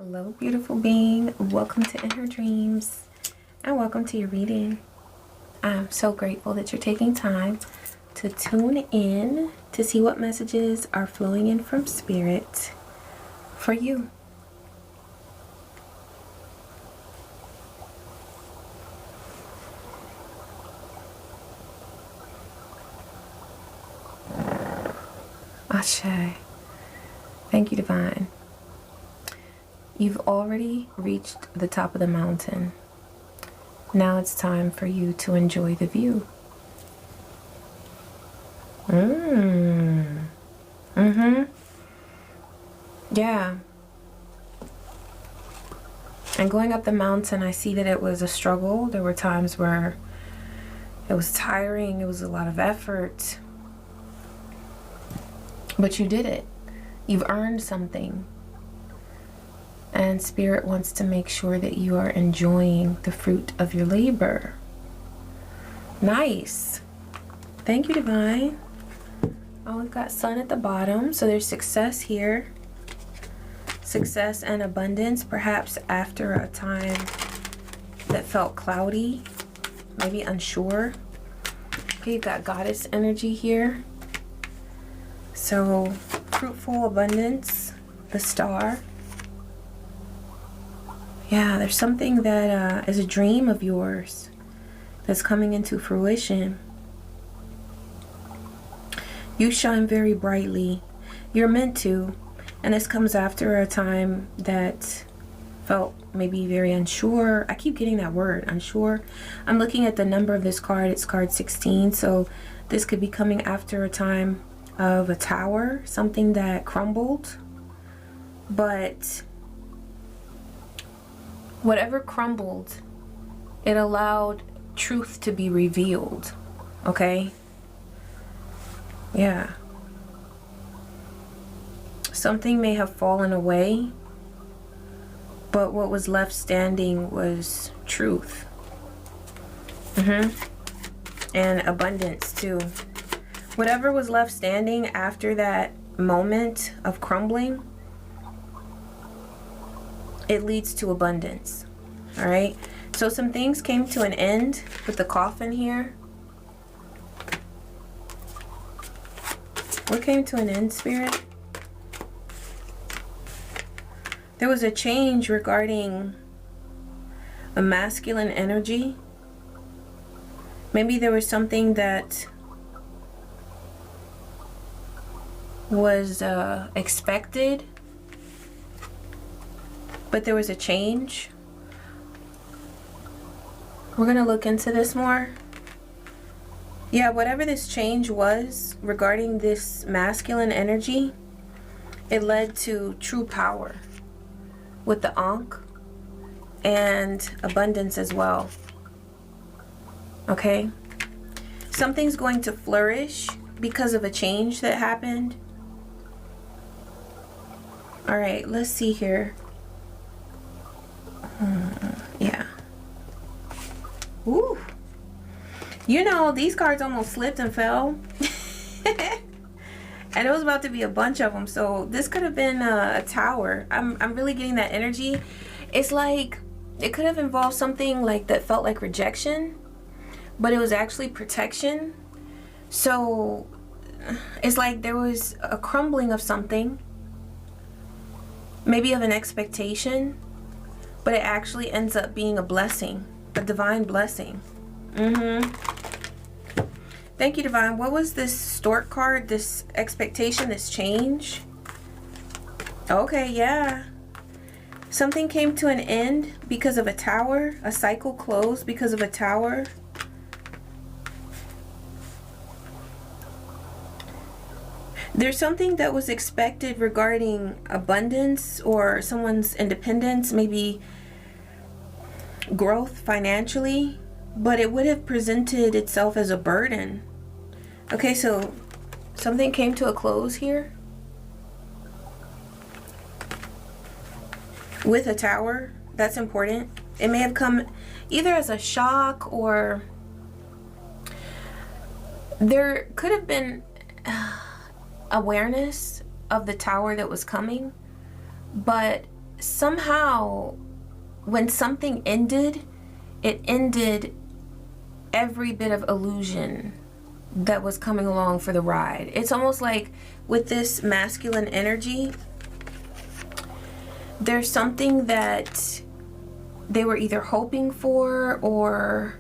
Hello, beautiful being. Welcome to In Her Dreams and welcome to your reading. I'm so grateful that you're taking time to tune in to see what messages are flowing in from Spirit for you. Ashe. Thank you, Divine. You've already reached the top of the mountain. Now it's time for you to enjoy the view. Yeah. And going up the mountain, I see that it was a struggle. There were times where it was tiring. It was a lot of effort. But you did it. You've earned something. And Spirit wants to make sure that you are enjoying the fruit of your labor. Nice. Thank you, Divine. Oh, we've got Sun at the bottom. So there's success here. Success and abundance, perhaps after a time that felt cloudy, maybe unsure. Okay, you've got Goddess energy here. So fruitful abundance, the Star. Yeah, there's something that is a dream of yours that's coming into fruition. You shine very brightly. You're meant to. And this comes after a time that felt maybe very unsure. I keep getting that word, unsure. I'm looking at the number of this card. It's card 16. So this could be coming after a time of a tower, something that crumbled. But whatever crumbled, it allowed truth to be revealed. Okay? Yeah. Something may have fallen away, but what was left standing was truth. And abundance too. Whatever was left standing after that moment of crumbling, it leads to abundance. All right, so some things came to an end with the coffin here. What came to an end, Spirit? There was a change regarding a masculine energy. Maybe there was something that was expected, but there was a change. We're going to look into this more. Yeah, whatever this change was regarding this masculine energy, it led to true power with the Ankh and abundance as well. Okay? Something's going to flourish because of a change that happened. All right, let's see here. Yeah. Ooh. You know, these cards almost slipped and fell. And it was about to be a bunch of them. So this could have been a tower. I'm really getting that energy. It's like it could have involved something like that felt like rejection, but it was actually protection. So it's like there was a crumbling of something, maybe of an expectation, but it actually ends up being a blessing, a divine blessing. Thank you, Divine. What was this stork card? This expectation, this change? Okay, yeah. Something came to an end because of a tower. A cycle closed because of a tower. There's something that was expected regarding abundance or someone's independence, maybe growth financially, but it would have presented itself as a burden. Okay, so something came to a close here with a tower. That's important. It may have come either as a shock, or there could have been awareness of the tower that was coming, but somehow when something ended, it ended every bit of illusion that was coming along for the ride. It's almost like with this masculine energy, there's something that they were either hoping for or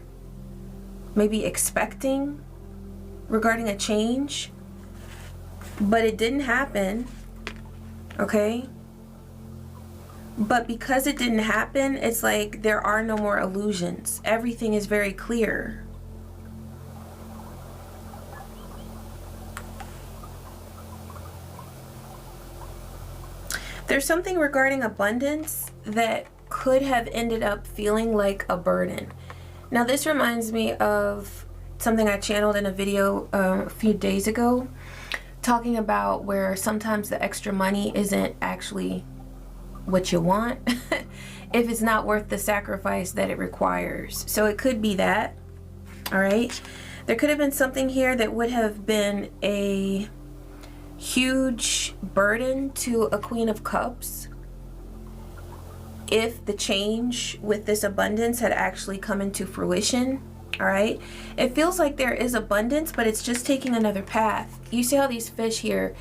maybe expecting regarding a change, but it didn't happen, okay? But because it didn't happen, it's like there are no more illusions. Everything is very clear. There's something regarding abundance that could have ended up feeling like a burden. Now this reminds me of something I channeled in a video a few days ago, talking about where sometimes the extra money isn't actually what you want if it's not worth the sacrifice that it requires. So it could be that, all right? There could have been something here that would have been a huge burden to a Queen of Cups if the change with this abundance had actually come into fruition, all right? It feels like there is abundance, but it's just taking another path. You see how these fish here,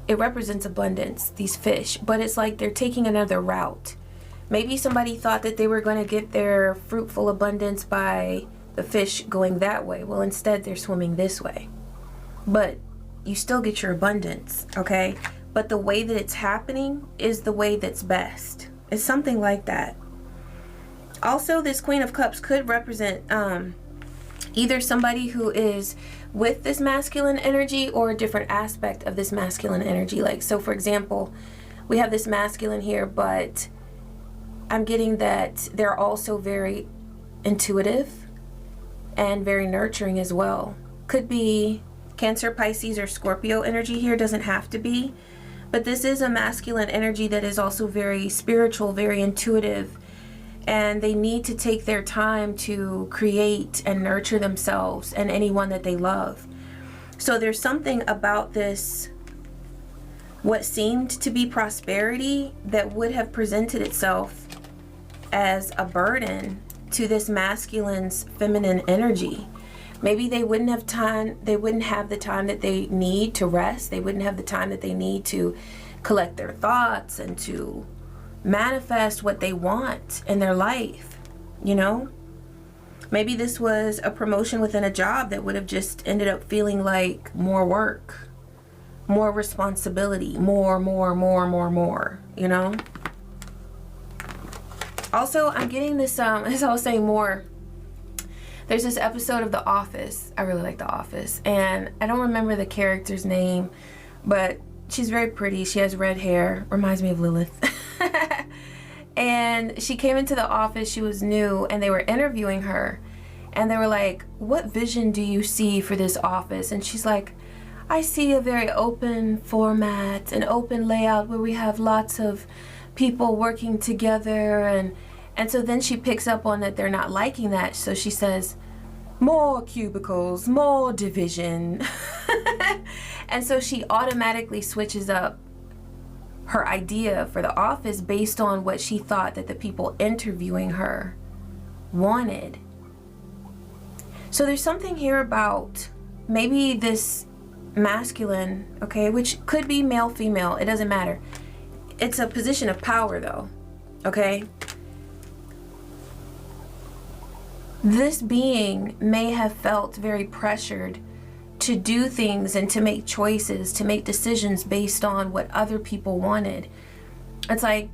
it represents abundance, these fish, but it's like they're taking another route. Maybe somebody thought that they were going to get their fruitful abundance by the fish going that way. Well, instead they're swimming this way. But you still get your abundance, okay? But the way that it's happening is the way that's best. It's something like that. Also, this Queen of Cups could represent either somebody who is with this masculine energy or a different aspect of this masculine energy. Like, so for example, we have this masculine here, but I'm getting that they're also very intuitive and very nurturing as well. Could be Cancer, Pisces, or Scorpio energy here, doesn't have to be. But this is a masculine energy that is also very spiritual, very intuitive, and they need to take their time to create and nurture themselves and anyone that they love. So there's something about this, what seemed to be prosperity, that would have presented itself as a burden to this masculine's feminine energy. Maybe they wouldn't have time, they wouldn't have the time that they need to rest. They wouldn't have the time that they need to collect their thoughts and to manifest what they want in their life, you know? Maybe this was a promotion within a job that would have just ended up feeling like more work, more responsibility, more, you know? Also, I'm getting this, as I was saying, more. There's this episode of The Office. I really like The Office. And I don't remember the character's name, but she's very pretty. She has red hair. Reminds me of Lilith. And she came into the office. She was new, and they were interviewing her. And they were like, what vision do you see for this office? And she's like, I see a very open format, an open layout where we have lots of people working together. And so then she picks up on that they're not liking that. So she says, more cubicles, more division. And so she automatically switches up her idea for the office based on what she thought that the people interviewing her wanted. So there's something here about maybe this masculine, okay, which could be male, female, it doesn't matter. It's a position of power though, okay? This being may have felt very pressured to do things and to make choices, to make decisions based on what other people wanted. It's like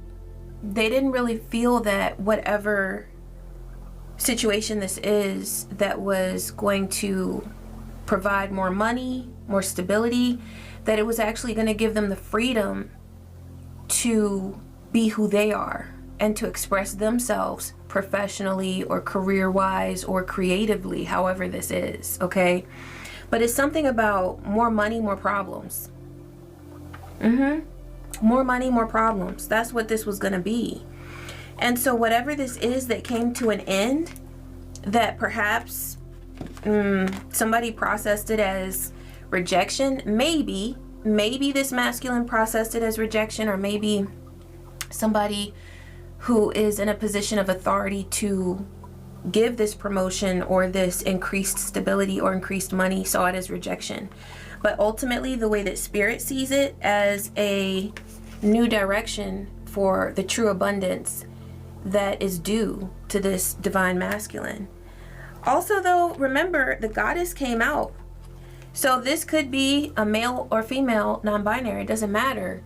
they didn't really feel that whatever situation this is that was going to provide more money, more stability, that it was actually going to give them the freedom to be who they are and to express themselves professionally or career-wise or creatively, however this is, okay? But it's something about more money, more problems. More money, more problems. That's what this was going to be. And so whatever this is that came to an end, that perhaps somebody processed it as rejection, maybe this masculine processed it as rejection, or maybe somebody who is in a position of authority to give this promotion or this increased stability or increased money, saw it as rejection. But ultimately, the way that Spirit sees it, as a new direction for the true abundance that is due to this divine masculine. Also though, remember, the goddess came out. So this could be a male or female, non-binary, it doesn't matter.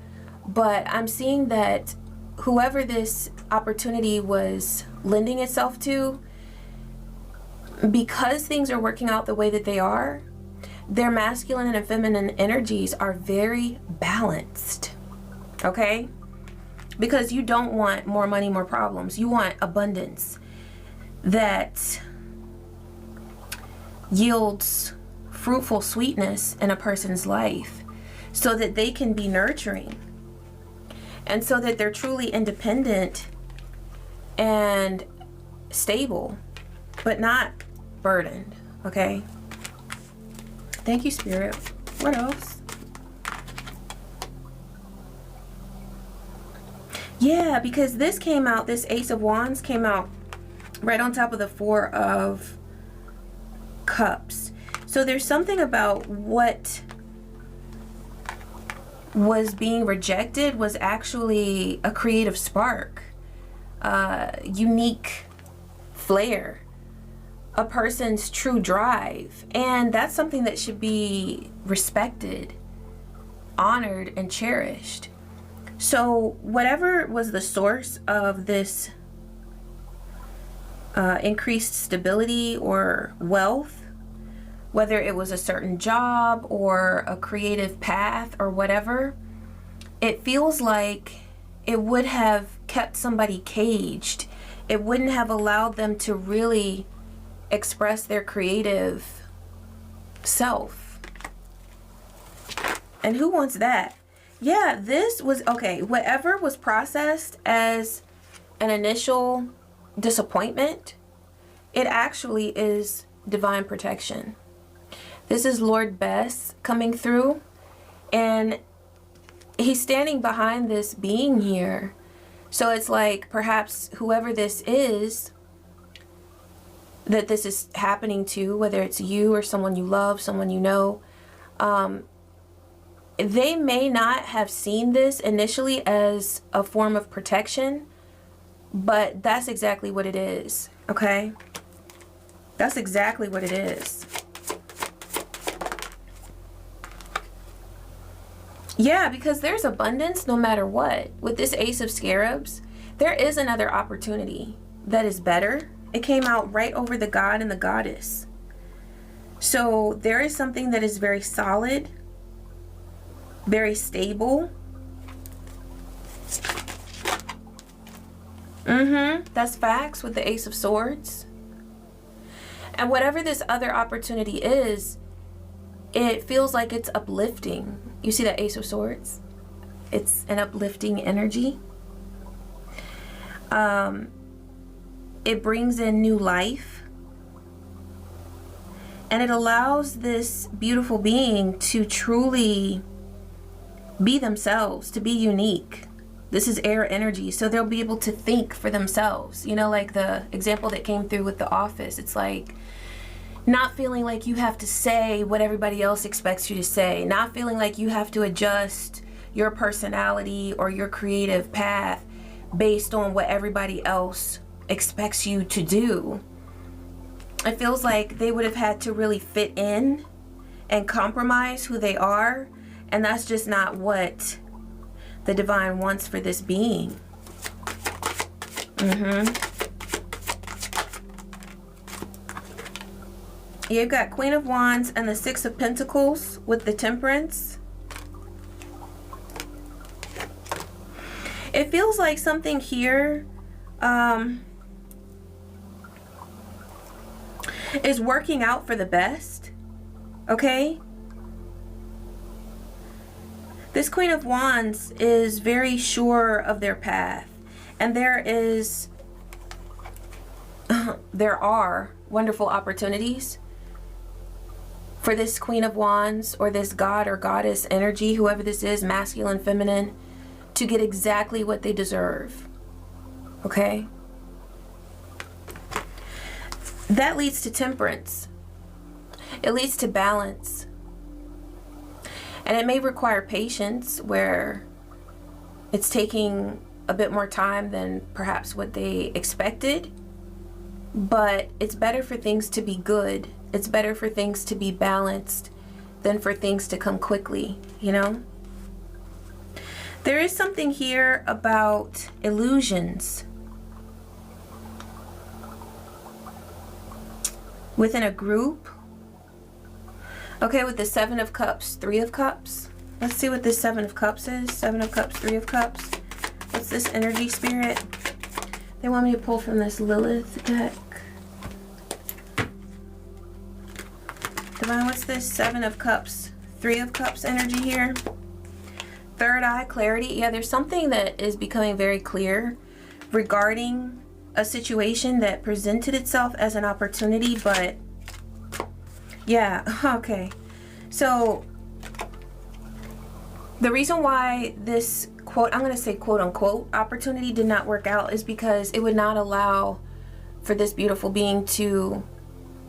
But I'm seeing that whoever this opportunity was lending itself to, because things are working out the way that they are, their masculine and feminine energies are very balanced, okay? Because you don't want more money, more problems. You want abundance that yields fruitful sweetness in a person's life so that they can be nurturing and so that they're truly independent and stable, but not burdened, okay? Thank you, Spirit. What else? Yeah, because this came out, this Ace of Wands came out right on top of the Four of Cups. So there's something about what was being rejected was actually a creative spark, unique flair, a person's true drive. And that's something that should be respected, honored, and cherished. So whatever was the source of this increased stability or wealth, whether it was a certain job or a creative path or whatever, it feels like it would have kept somebody caged. It wouldn't have allowed them to really express their creative self. And who wants that? Yeah, this was, okay, whatever was processed as an initial disappointment, it actually is divine protection. This is Lord Bess coming through, and he's standing behind this being here. So it's like perhaps whoever this is that this is happening to, whether it's you or someone you love, someone you know, they may not have seen this initially as a form of protection, but that's exactly what it is, okay? That's exactly what it is. Yeah, because there's abundance no matter what. With this Ace of Scarabs, there is another opportunity that is better. It came out right over the God and the Goddess. So there is something that is very solid, very stable. That's facts with the Ace of Swords. And whatever this other opportunity is, it feels like it's uplifting. You see that Ace of Swords? It's an uplifting energy. It brings in new life. And it allows this beautiful being to truly be themselves, to be unique. This is air energy, so they'll be able to think for themselves. You know, like the example that came through with The Office. It's like not feeling like you have to say what everybody else expects you to say, not feeling like you have to adjust your personality or your creative path based on what everybody else expects you to do. It feels like they would have had to really fit in and compromise who they are, and that's just not what the divine wants for this being. You've got Queen of Wands and the Six of Pentacles with the Temperance. It feels like something here is working out for the best, okay? This Queen of Wands is very sure of their path, and there are wonderful opportunities for this Queen of Wands or this God or Goddess energy, whoever this is, masculine, feminine, to get exactly what they deserve. okay? That leads to temperance. It leads to balance. And it may require patience, where it's taking a bit more time than perhaps what they expected. But it's better for things to be good. It's better for things to be balanced than for things to come quickly, you know? There is something here about illusions within a group. Okay, with the Seven of Cups, Three of Cups. Let's see what this Seven of Cups is. Seven of Cups, Three of Cups. What's this energy, Spirit? They want me to pull from this Lilith deck. Divine, what's this Seven of Cups, Three of Cups energy here? Third eye, clarity. Yeah, there's something that is becoming very clear regarding a situation that presented itself as an opportunity, but yeah, okay. So the reason why this quote, I'm going to say quote unquote, opportunity did not work out is because it would not allow for this beautiful being to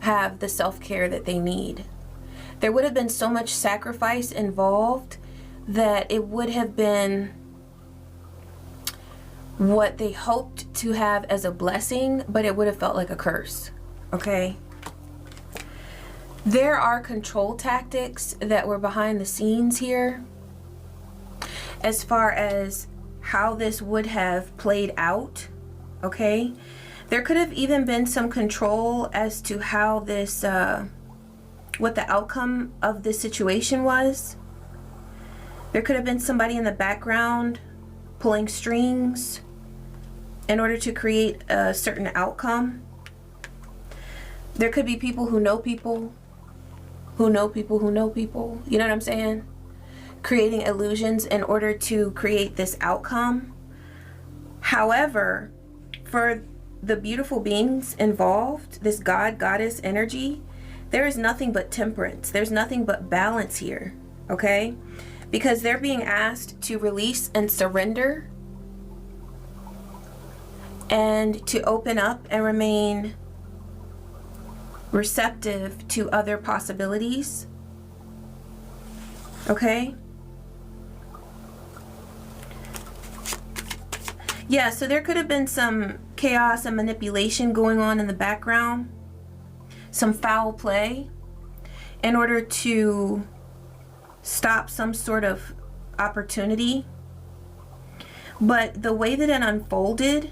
have the self-care that they need. There would have been so much sacrifice involved that it would have been what they hoped to have as a blessing, but it would have felt like a curse, okay? There are control tactics that were behind the scenes here as far as how this would have played out, okay? There could have even been some control as to how this, what the outcome of this situation was. There could have been somebody in the background pulling strings in order to create a certain outcome. There could be people who know people, who know people, who know people. You know what I'm saying? Creating illusions in order to create this outcome. However, for the beautiful beings involved, this God, goddess energy, there is nothing but temperance. There's nothing but balance here, okay? Because they're being asked to release and surrender and to open up and remain receptive to other possibilities, okay? Yeah, so there could have been some chaos and manipulation going on in the background, some foul play in order to stop some sort of opportunity. But the way that it unfolded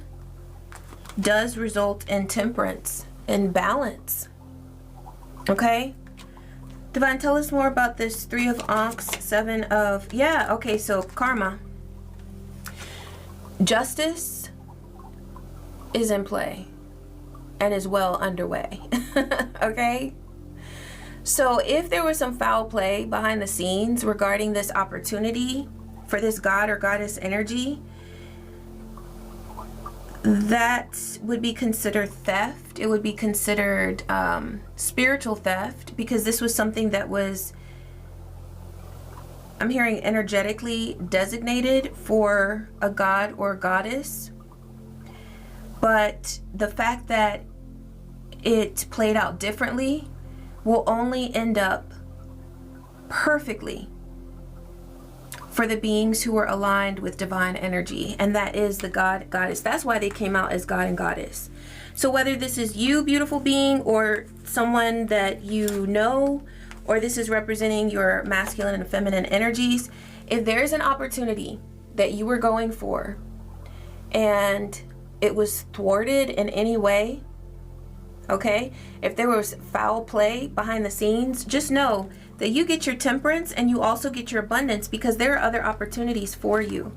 does result in temperance and balance, okay? Divine, tell us more about this Three of Ankhs, Seven of, yeah, okay, so karma. Justice is in play and is well underway, okay? So if there was some foul play behind the scenes regarding this opportunity for this God or goddess energy, that would be considered theft. It would be considered spiritual theft, because this was something that was, I'm hearing, energetically designated for a god or goddess. But the fact that it played out differently will only end up perfectly for the beings who are aligned with divine energy, and that is the God, goddess. That's why they came out as God and goddess. So whether this is you, beautiful being, or someone that you know, or this is representing your masculine and feminine energies, if there's an opportunity that you were going for and it was thwarted in any way, okay, if there was foul play behind the scenes, just know that you get your temperance and you also get your abundance, because there are other opportunities for you.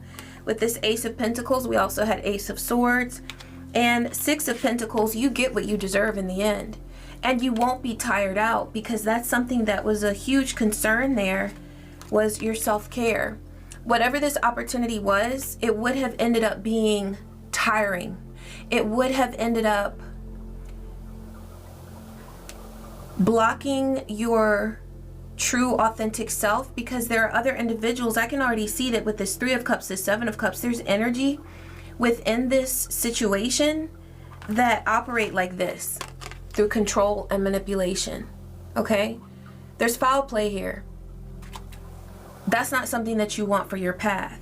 With this Ace of Pentacles, we also had Ace of Swords and Six of Pentacles. You get what you deserve in the end, and you won't be tired out, because that's something that was a huge concern there, was your self-care. Whatever this opportunity was, it would have ended up being tiring. It would have ended up blocking your true authentic self, because there are other individuals. I can already see that with this Three of Cups, this Seven of Cups, there's energy within this situation that operate like this, through control and manipulation, okay? There's foul play here. That's not something that you want for your path.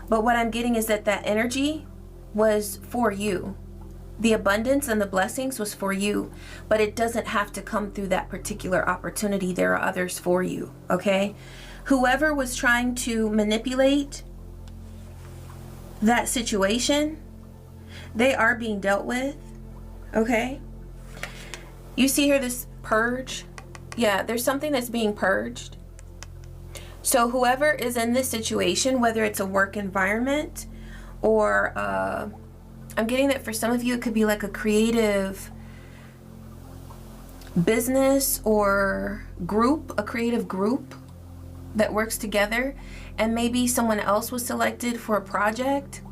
But what I'm getting is that that energy was for you. The abundance and the blessings was for you, but it doesn't have to come through that particular opportunity. There are others for you, okay? Whoever was trying to manipulate that situation, they are being dealt with, okay? You see here this purge? Yeah, there's something that's being purged. So whoever is in this situation, whether it's a work environment or I'm getting that for some of you it could be like a creative business or group, a creative group that works together, and maybe someone else was selected for a project.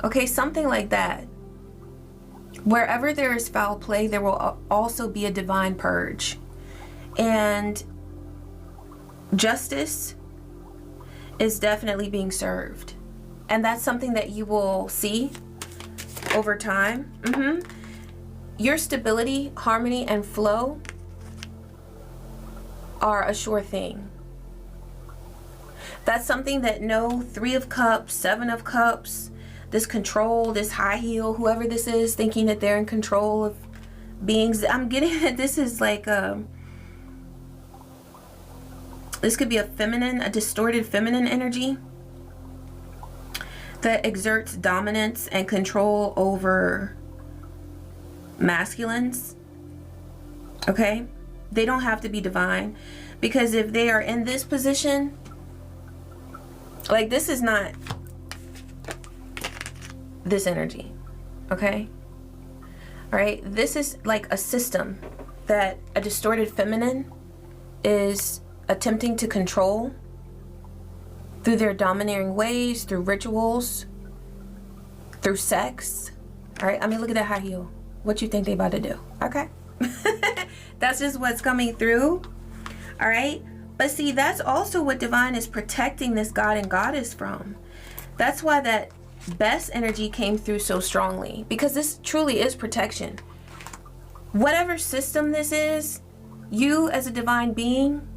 Okay, something like that. Wherever there is foul play, there will also be a divine purge. And justice is definitely being served. And that's something that you will see over time. Your stability, harmony, and flow are a sure thing. That's something that no 3 of Cups, 7 of Cups, this control, this high heel, whoever this is, thinking that they're in control of beings. I'm getting that this is like this could be a feminine, a distorted feminine energy that exerts dominance and control over masculines. Okay? They don't have to be divine, because if they are in this position, like this is not this energy. Okay? All right? This is like a system that a distorted feminine is attempting to control through their domineering ways, through rituals, through sex. All right, I mean, look at that high heel. What you think they about to do? Okay. That's just what's coming through. All right. But see, that's also what divine is protecting this god and goddess from. That's why that best energy came through so strongly, because this truly is protection. Whatever system this is, you as a divine being,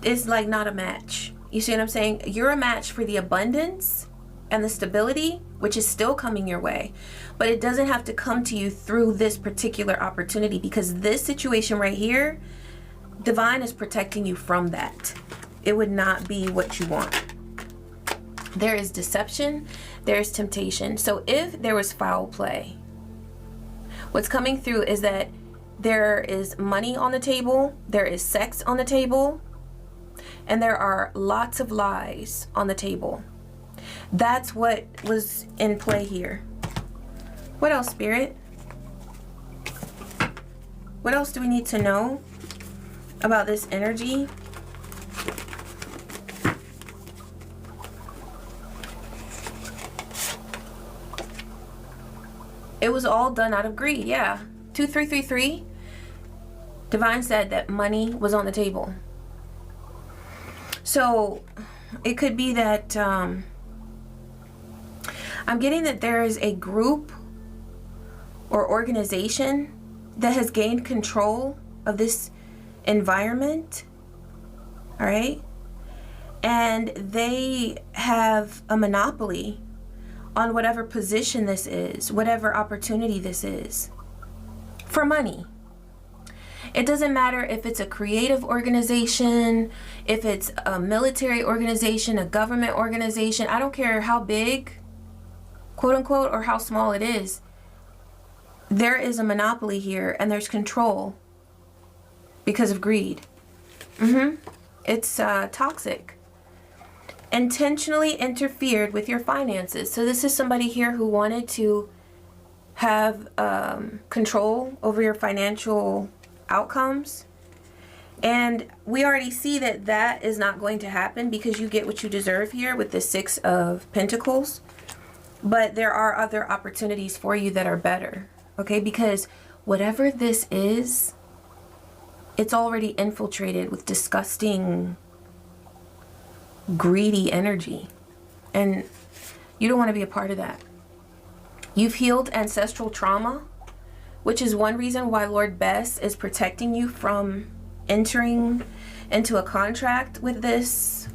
it's like not a match. You see what I'm saying? You're a match for the abundance and the stability, which is still coming your way, but it doesn't have to come to you through this particular opportunity, because this situation right here, divine is protecting you from that. It would not be what you want. There is deception, there is temptation. So if there was foul play, what's coming through is that there is money on the table, there is sex on the table, and there are lots of lies on the table. That's what was in play here. What else, Spirit? What else do we need to know about this energy? It was all done out of greed, yeah. 2333. Divine said that money was on the table. So it could be that I'm getting that there is a group or organization that has gained control of this environment. All right. And they have a monopoly on whatever position this is, whatever opportunity this is, for money. It doesn't matter if it's a creative organization, if it's a military organization, a government organization. I don't care how big, quote unquote, or how small it is. There is a monopoly here, and there's control because of greed. It's toxic. Intentionally interfered with your finances. So this is somebody here who wanted to have control over your financial outcomes, and we already see that that is not going to happen, because you get what you deserve here with the 6 of Pentacles. But there are other opportunities for you that are better, okay? Because whatever this is, it's already infiltrated with disgusting, greedy energy. And You don't want to be a part of that. You've healed ancestral trauma, which is one reason why Lord Bess is protecting you from entering into a contract with this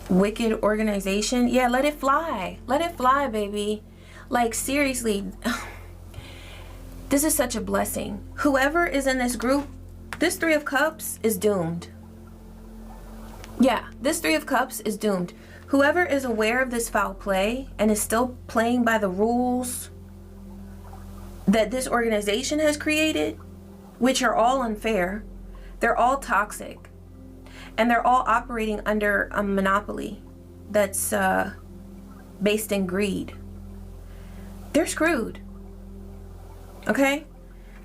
wicked organization. Yeah, let it fly. Let it fly, baby. Like, seriously, this is such a blessing. Whoever is in this group, this Three of Cups is doomed. Yeah, this Three of Cups is doomed. Whoever is aware of this foul play and is still playing by the rules that this organization has created, which are all unfair, they're all toxic, and they're all operating under a monopoly that's based in greed. They're screwed. Okay?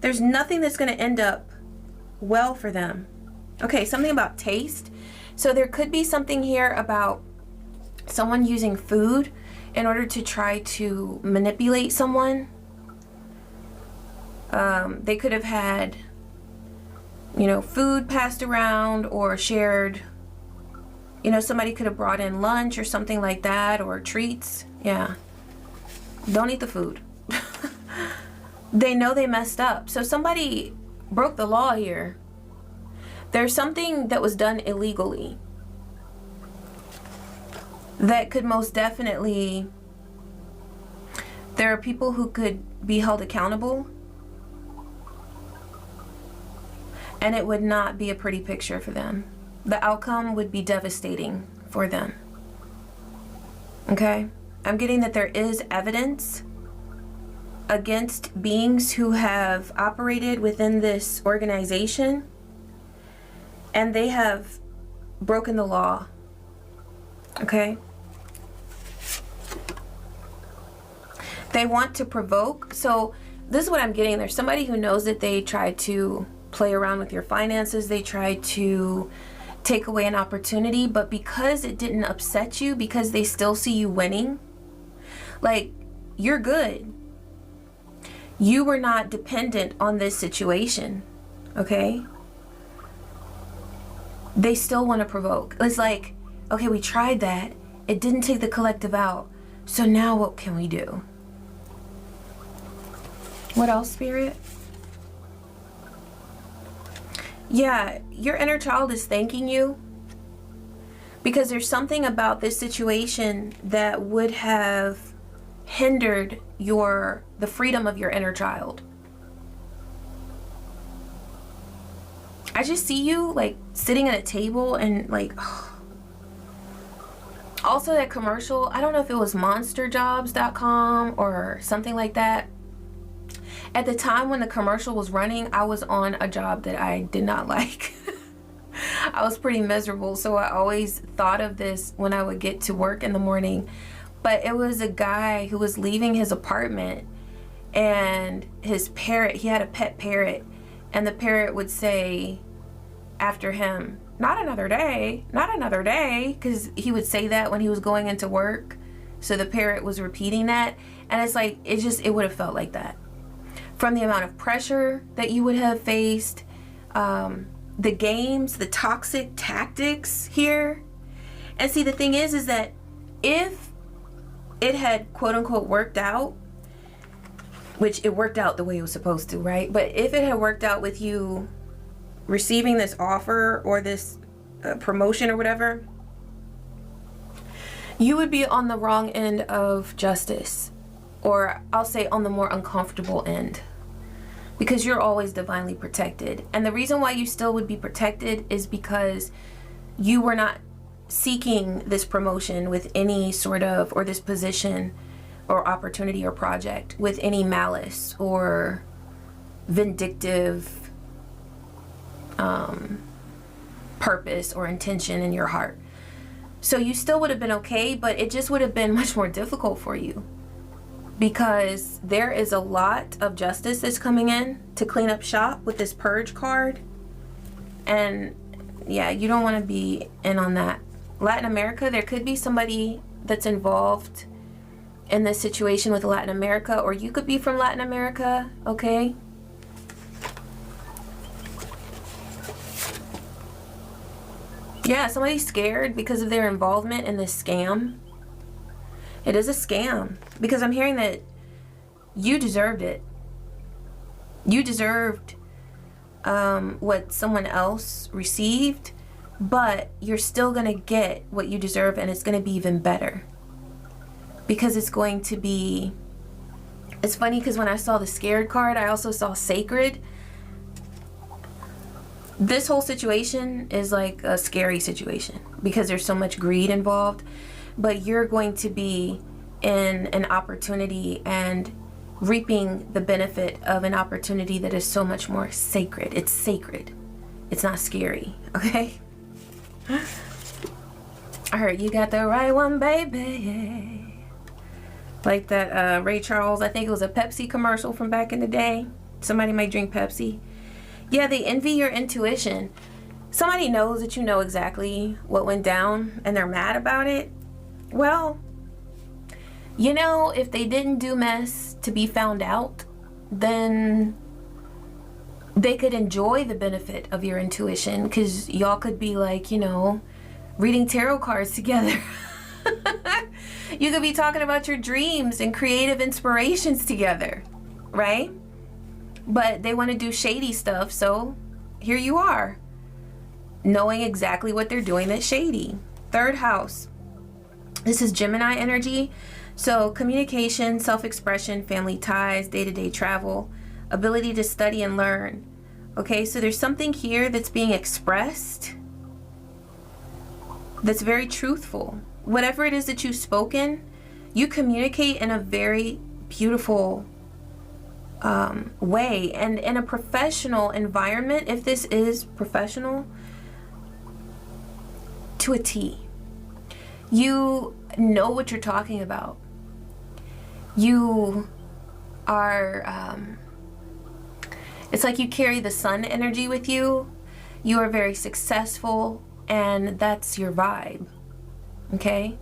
There's nothing that's going to end up well for them. Okay, something about taste. So there could be something here about someone using food in order to try to manipulate someone. They could have had, you know, food passed around or shared. You know, somebody could have brought in lunch or something like that, or treats. Yeah. Don't eat the food. They know they messed up. So somebody broke the law here. There's something that was done illegally that could most definitely, there are people who could be held accountable, and it would not be a pretty picture for them. The outcome would be devastating for them. Okay? I'm getting that there is evidence against beings who have operated within this organization, and they have broken the law. Okay? They want to provoke. So this is what I'm getting. There's somebody who knows that they tried to play around with your finances. They tried to take away an opportunity, but because it didn't upset you, because they still see you winning, like, you're good. You were not dependent on this situation. Okay? They still want to provoke. It's like, okay, we tried that. It didn't take the collective out. So now what can we do? What else, Spirit? Yeah, your inner child is thanking you because there's something about this situation that would have hindered the freedom of your inner child. I just see you like sitting at a table and like, also that commercial, I don't know if it was monsterjobs.com or something like that. At the time when the commercial was running, I was on a job that I did not like. I was pretty miserable, so I always thought of this when I would get to work in the morning. But it was a guy who was leaving his apartment, and his parrot, he had a pet parrot, and the parrot would say after him, "Not another day, not another day," because he would say that when he was going into work. So the parrot was repeating that, and it's like, it would have felt like that. From the amount of pressure that you would have faced, the games, the toxic tactics here. And see, the thing is that if it had quote unquote worked out, which it worked out the way it was supposed to, right? But if it had worked out with you receiving this offer or this promotion or whatever, you would be on the wrong end of justice. Or I'll say on the more uncomfortable end, because you're always divinely protected. And the reason why you still would be protected is because you were not seeking this promotion with any sort of, or this position or opportunity or project with any malice or vindictive purpose or intention in your heart. So you still would have been okay, but it just would have been much more difficult for you. Because there is a lot of justice that's coming in to clean up shop with this purge card. And yeah, you don't want to be in on that. Latin America, there could be somebody that's involved in this situation with Latin America, or you could be from Latin America, okay? Yeah, somebody's scared because of their involvement in this scam. It is a scam, because I'm hearing that you deserved it. You deserved what someone else received, but you're still gonna get what you deserve, and it's gonna be even better, because it's going to be, it's funny because when I saw the scared card, I also saw sacred. This whole situation is like a scary situation because there's so much greed involved, but you're going to be in an opportunity and reaping the benefit of an opportunity that is so much more sacred. It's sacred. It's not scary, okay? I heard you got the right one, baby. Like that Ray Charles, I think it was a Pepsi commercial from back in the day. Somebody might drink Pepsi. Yeah, they envy your intuition. Somebody knows that you know exactly what went down and they're mad about it. Well, you know, if they didn't do mess to be found out, then they could enjoy the benefit of your intuition, because y'all could be like, you know, reading tarot cards together. You could be talking about your dreams and creative inspirations together, right? But they want to do shady stuff, so here you are, knowing exactly what they're doing that's shady. Third house. This is Gemini energy. So communication, self-expression, family ties, day-to-day travel, ability to study and learn. Okay, so there's something here that's being expressed that's very truthful. Whatever it is that you've spoken, you communicate in a very beautiful way, and in a professional environment, if this is professional, to a T. You know what you're talking about. You are, it's like you carry the sun energy with you. You are very successful, and that's your vibe, okay?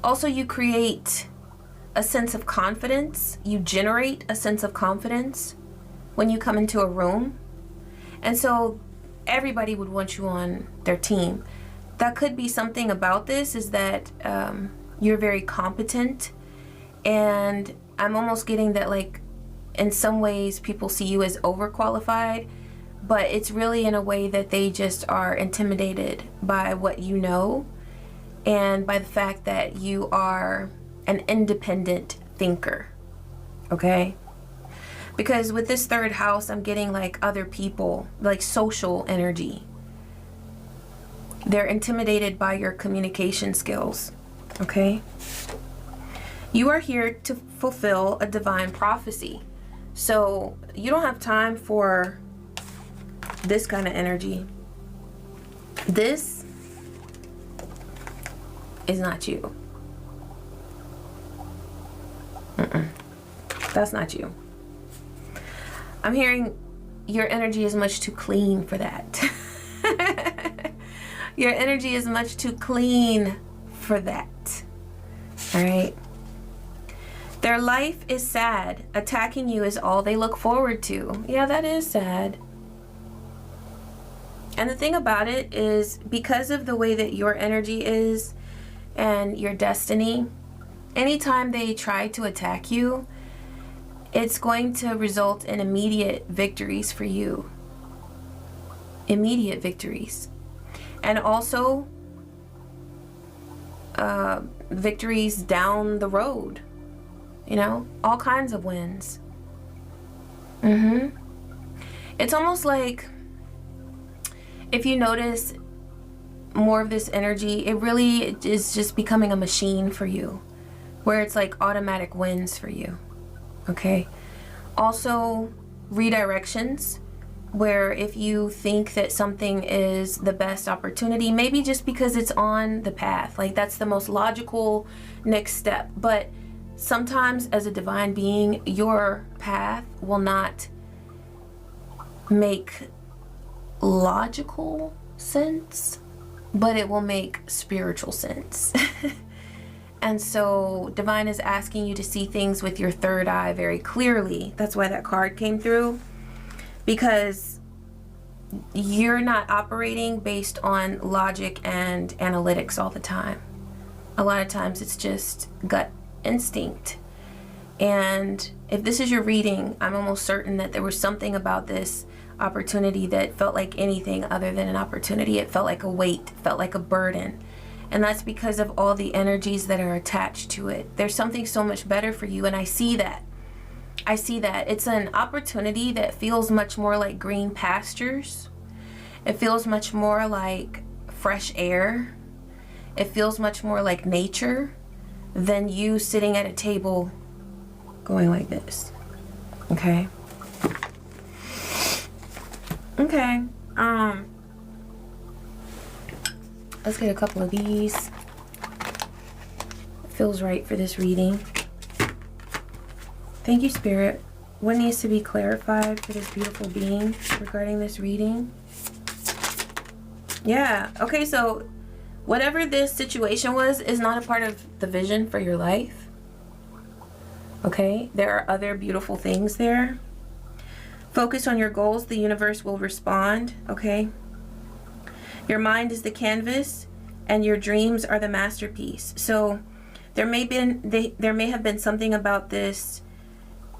Also, you create a sense of confidence. You generate a sense of confidence when you come into a room. And so everybody would want you on their team. That could be something about this, is that you're very competent. And I'm almost getting that, like, in some ways people see you as overqualified, but it's really in a way that they just are intimidated by what you know, and by the fact that you are an independent thinker, okay? Because with this third house, I'm getting like other people, like social energy. They're intimidated by your communication skills, okay? You are here to fulfill a divine prophecy. So you don't have time for this kind of energy. This is not you. That's not you. I'm hearing your energy is much too clean for that. Your energy is much too clean for that. All right. Their life is sad. Attacking you is all they look forward to. Yeah, that is sad. And the thing about it is, because of the way that your energy is and your destiny, anytime they try to attack you, it's going to result in immediate victories for you. Immediate victories. And also victories down the road. You know, all kinds of wins. It's almost like, if you notice more of this energy, it really is just becoming a machine for you, where it's like automatic wins for you. Okay. Also, redirections, where if you think that something is the best opportunity, maybe just because it's on the path, like that's the most logical next step. But sometimes as a divine being, your path will not make logical sense, but it will make spiritual sense. And so divine is asking you to see things with your third eye very clearly. That's why that card came through, because you're not operating based on logic and analytics all the time. A lot of times it's just gut instinct. And if this is your reading, I'm almost certain that there was something about this opportunity that felt like anything other than an opportunity. It felt like a weight, felt like a burden. And that's because of all the energies that are attached to it. There's something so much better for you, and I see that. I see that. It's an opportunity that feels much more like green pastures. It feels much more like fresh air. It feels much more like nature than you sitting at a table going like this. Okay? Okay. Let's get a couple of these. It feels right for this reading. Thank you, Spirit. What needs to be clarified for this beautiful being regarding this reading? Yeah. Okay, so whatever this situation was is not a part of the vision for your life. Okay? There are other beautiful things there. Focus on your goals. The universe will respond. Okay? Your mind is the canvas and your dreams are the masterpiece. So there may have been something about this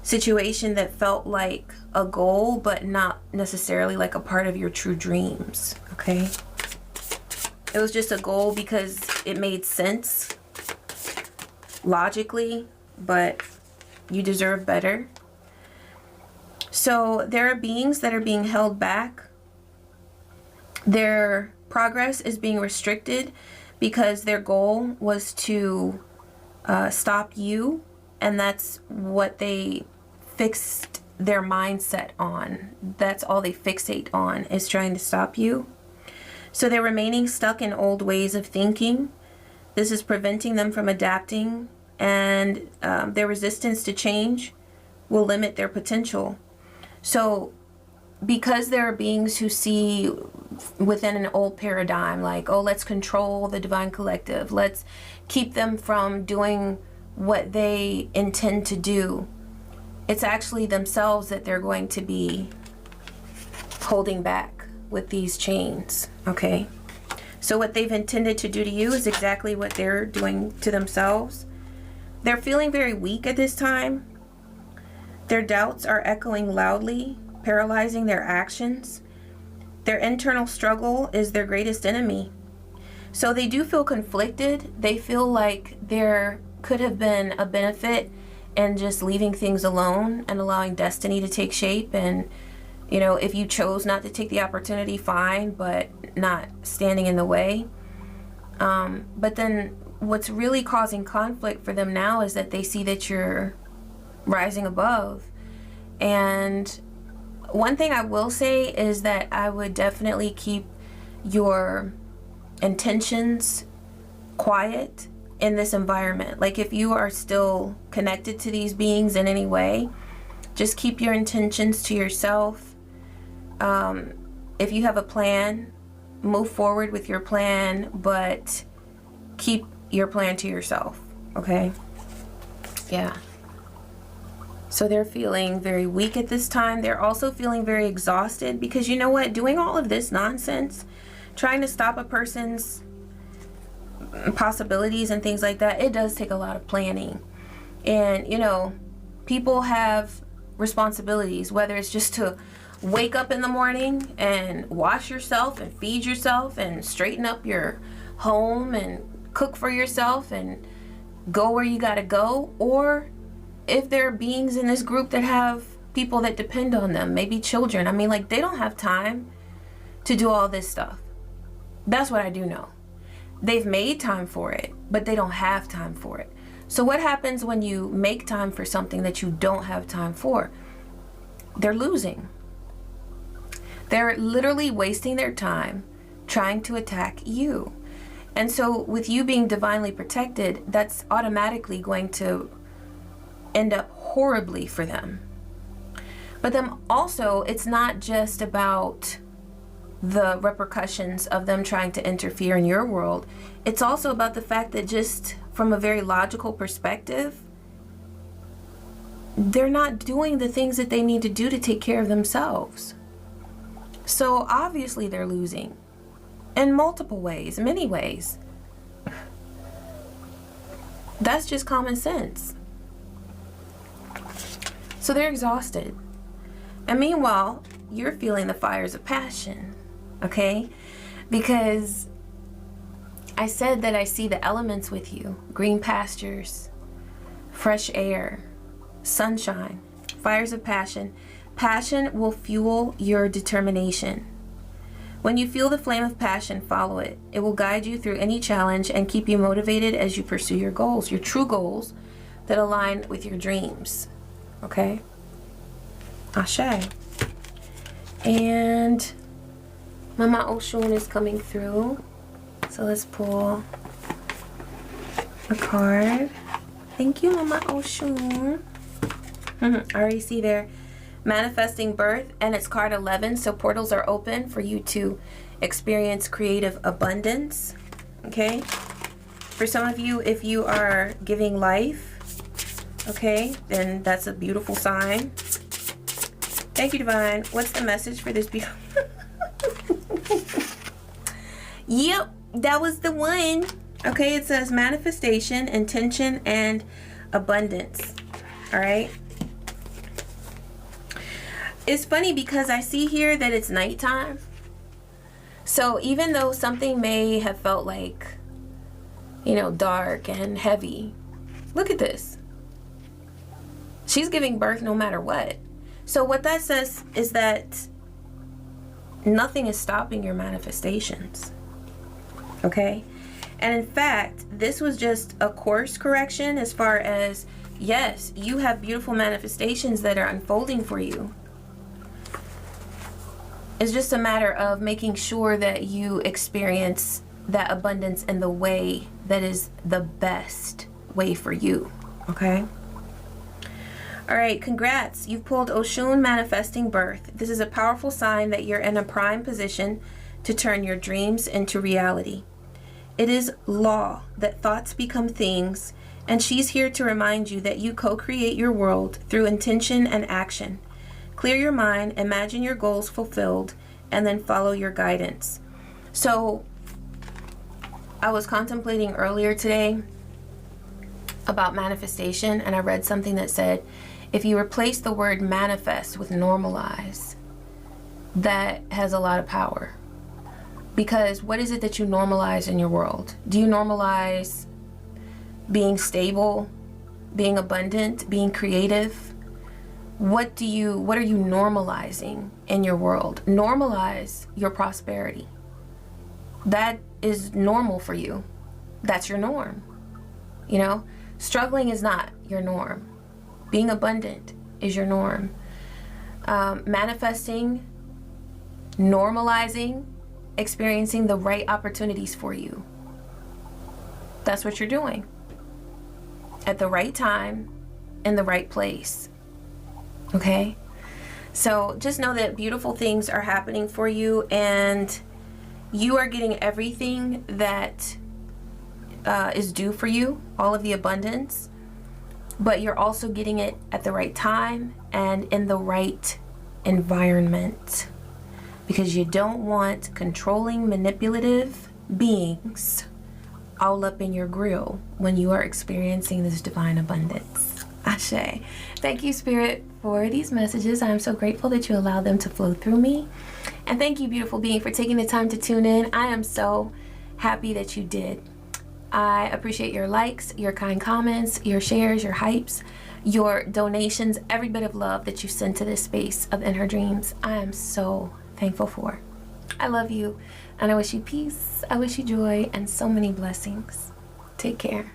situation that felt like a goal, but not necessarily like a part of your true dreams. Okay? It was just a goal because it made sense logically, but you deserve better. So there are beings that are being held back. Their progress is being restricted because their goal was to stop you, and that's what they fixed their mindset on. That's all they fixate on, is trying to stop you. So they're remaining stuck in old ways of thinking. This is preventing them from adapting, and their resistance to change will limit their potential. So because there are beings who see within an old paradigm, like, oh, let's control the divine collective, let's keep them from doing what they intend to do, it's actually themselves that they're going to be holding back with these chains. Okay? So what they've intended to do to you is exactly what they're doing to themselves. They're feeling very weak at this time. Their doubts are echoing loudly, paralyzing their actions. Their internal struggle is their greatest enemy. So they do feel conflicted. They feel like there could have been a benefit in just leaving things alone and allowing destiny to take shape. And, you know, if you chose not to take the opportunity, fine, but not standing in the way. But then what's really causing conflict for them now is that they see that you're rising above. And one thing I will say is that I would definitely keep your intentions quiet in this environment. Like, if you are still connected to these beings in any way, just keep your intentions to yourself. If you have a plan, move forward with your plan, but keep your plan to yourself. Okay? Yeah. So they're feeling very weak at this time. They're also feeling very exhausted because, you know what, doing all of this nonsense, trying to stop a person's possibilities and things like that, it does take a lot of planning. And, you know, people have responsibilities, whether it's just to wake up in the morning and wash yourself and feed yourself and straighten up your home and cook for yourself and go where you gotta go, or if there are beings in this group that have people that depend on them, maybe children. I mean, like, they don't have time to do all this stuff. That's what I do know. They've made time for it, but they don't have time for it. So what happens when you make time for something that you don't have time for? They're losing. They're literally wasting their time trying to attack you. And so with you being divinely protected, that's automatically going to end up horribly for them. But then also, it's not just about the repercussions of them trying to interfere in your world. It's also about the fact that, just from a very logical perspective, they're not doing the things that they need to do to take care of themselves. So obviously they're losing in multiple ways, many ways. That's just common sense. So they're exhausted. And meanwhile, you're feeling the fires of passion, okay? Because I said that I see the elements with you. Green pastures, fresh air, sunshine, fires of passion. Passion will fuel your determination. When you feel the flame of passion, follow it. It will guide you through any challenge and keep you motivated as you pursue your goals, your true goals that align with your dreams. Okay? Ashe. And Mama Oshun is coming through. So let's pull a card. Thank you, Mama Oshun. I already see there. Manifesting birth, and it's card 11. So portals are open for you to experience creative abundance. Okay? For some of you, if you are giving life, okay, then that's a beautiful sign. Thank you, Divine. What's the message for this beautiful? Yep, that was the one. Okay, it says manifestation, intention, and abundance. All right. It's funny because I see here that it's nighttime. So even though something may have felt like, you know, dark and heavy, look at this. She's giving birth no matter what. So what that says is that nothing is stopping your manifestations. Okay? And in fact, this was just a course correction as far as, yes, you have beautiful manifestations that are unfolding for you. It's just a matter of making sure that you experience that abundance in the way that is the best way for you. Okay? All right, congrats. You've pulled Oshun Manifesting Birth. This is a powerful sign that you're in a prime position to turn your dreams into reality. It is law that thoughts become things, and she's here to remind you that you co-create your world through intention and action. Clear your mind, imagine your goals fulfilled, and then follow your guidance. So, I was contemplating earlier today about manifestation, and I read something that said, if you replace the word manifest with normalize, that has a lot of power. Because what is it that you normalize in your world? Do you normalize being stable, being abundant, being creative? What are you normalizing in your world? Normalize your prosperity. That is normal for you. That's your norm. You know, struggling is not your norm. Being abundant is your norm. Manifesting, normalizing, experiencing the right opportunities for you. That's what you're doing. At the right time, in the right place. Okay? So just know that beautiful things are happening for you, and you are getting everything that is due for you, all of the abundance, but you're also getting it at the right time and in the right environment, because you don't want controlling, manipulative beings all up in your grill when you are experiencing this divine abundance. Ashe. Thank you, Spirit, for these messages. I am so grateful that you allowed them to flow through me. And thank you, beautiful being, for taking the time to tune in. I am so happy that you did. I appreciate your likes, your kind comments, your shares, your hypes, your donations, every bit of love that you send to this space of In Her Dreams. I am so thankful for. I love you, and I wish you peace, I wish you joy, and so many blessings. Take care.